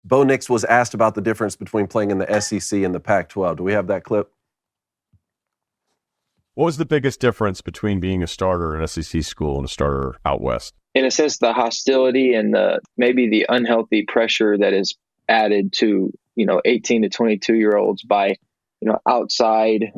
Bo Nix was asked about the difference between playing in the SEC and the Pac-12. Do we have that clip? What was the biggest difference between being a starter in an SEC school and a starter out west? In a sense, the hostility and maybe the unhealthy pressure that is added to 18 to 22-year-olds by outside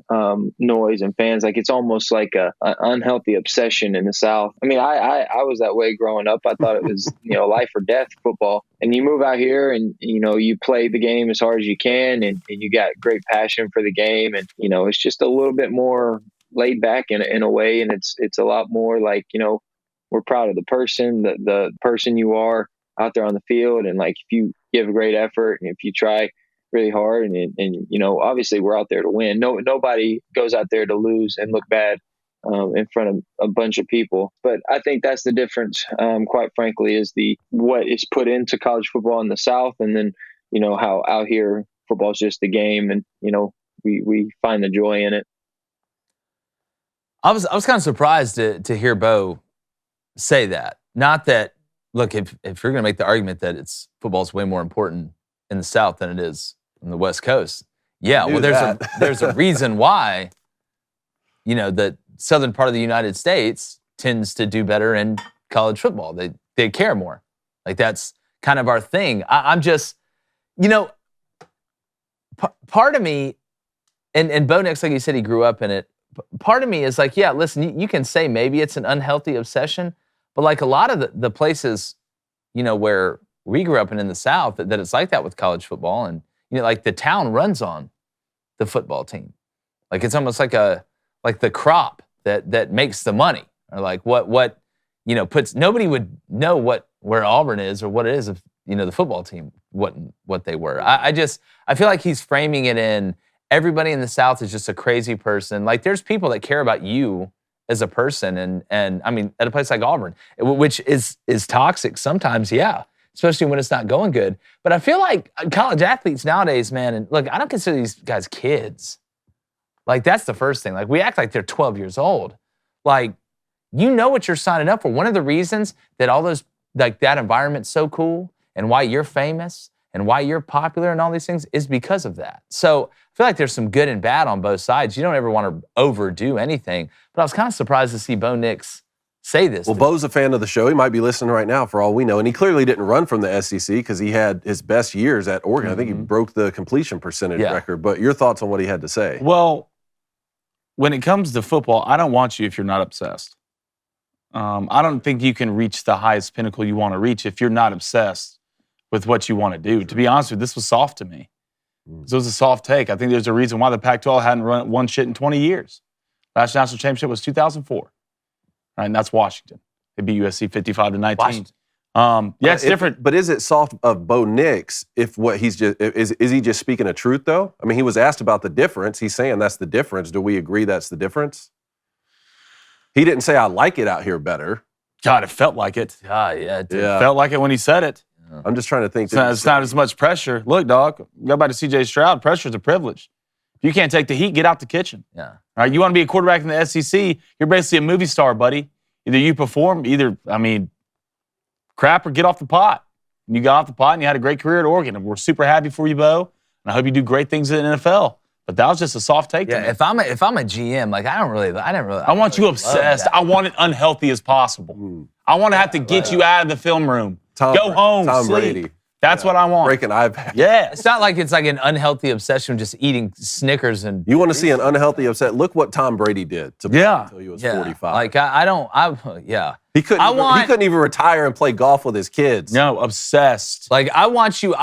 noise and fans. Like, it's almost like an unhealthy obsession in the South. I mean, I was that way growing up. I thought it was life or death football. And you move out here and you play the game as hard as you can, and you got great passion for the game, and it's just a little bit more laid back in a way, and it's a lot more like we're proud of the person you are out there on the field, and like if you give a great effort and if you try really hard and obviously we're out there to win. Nobody goes out there to lose and look bad in front of a bunch of people. But I think that's the difference, quite frankly, is what is put into college football in the South, and then how out here football is just a game, and we find the joy in it. I was kind of surprised to hear Bo say that. Not that, look, if you're going to make the argument that football's way more important in the South than it is in the West Coast, yeah, well, there's a reason why the southern part of the United States tends to do better in college football. They care more. Like, that's kind of our thing. I'm just, part of me, and Bo Nix, like you said, he grew up in it. Part of me is like, yeah, listen, you can say maybe it's an unhealthy obsession, but like a lot of the places, where we grew up in the South, that it's like that with college football, and like the town runs on the football team. Like, it's almost like the crop that makes the money, or like what puts, nobody would know where Auburn is or what it is if the football team what they were. I feel like he's framing it in everybody in the South is just a crazy person. Like, there's people that care about you as a person, and I mean, at a place like Auburn, which is toxic sometimes, yeah, especially when it's not going good. But I feel like college athletes nowadays, man, and look, I don't consider these guys kids. Like, that's the first thing. Like, we act like they're 12 years old. Like, what you're signing up for. One of the reasons that all those, like, that environment's so cool and why you're famous and why you're popular and all these things is because of that. So I feel like there's some good and bad on both sides. You don't ever want to overdo anything. But I was kind of surprised to see Bo Nix say this. Well, Bo's a fan of the show. He might be listening right now for all we know. And he clearly didn't run from the SEC because he had his best years at Oregon. Mm-hmm. I think he broke the completion percentage record. But your thoughts on what he had to say? Well, when it comes to football, I don't want you if you're not obsessed. I don't think you can reach the highest pinnacle you want to reach if you're not obsessed with what you want to do. To be honest with you, this was soft to me. This was a soft take. I think there's a reason why the Pac-12 hadn't won shit in 20 years. Last national championship was 2004. Right, and that's Washington. They beat USC 55-19. Yeah, it's different. But is it soft of Bo Nix if what he's just is he just speaking the truth though? I mean, he was asked about the difference. He's saying that's the difference. Do we agree that's the difference? He didn't say I like it out here better. God, it felt like it. Yeah, it did. It felt like it when he said it. I'm just trying to think. It's not as much pressure. Look, dog, go back to C.J. Stroud. Pressure is a privilege. If you can't take the heat, get out the kitchen. Yeah. All right, you want to be a quarterback in the SEC, you're basically a movie star, buddy. Either you perform, crap or get off the pot. And you got off the pot and you had a great career at Oregon. And we're super happy for you, Bo. And I hope you do great things in the NFL. But that was just a soft take to me. If I'm a GM, like I want you obsessed. I want it unhealthy as possible. I want to have to get you out of the film room. Go home, Tom sleep. Brady. That's what I want. Breaking iPad. Yeah. It's not like it's like an unhealthy obsession with just eating Snickers and. You want to see an unhealthy upset? Look what Tom Brady did to until he was 45. Like He couldn't even retire and play golf with his kids. No, obsessed. Like I want you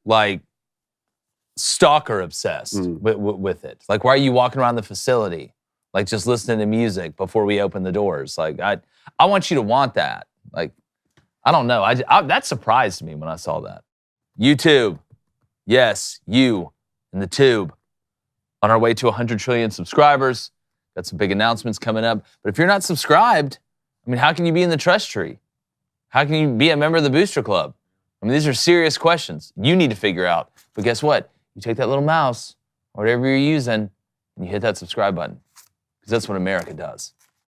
like stalker obsessed with it. Like, why are you walking around the facility, like just listening to music before we open the doors? Like I want you to want that. Like, I don't know. That surprised me when I saw that. YouTube. Yes, you and the tube. On our way to 100 trillion subscribers. Got some big announcements coming up. But if you're not subscribed, I mean, how can you be in the trust tree? How can you be a member of the Booster Club? I mean, these are serious questions you need to figure out. But guess what? You take that little mouse or whatever you're using and you hit that subscribe button because that's what America does.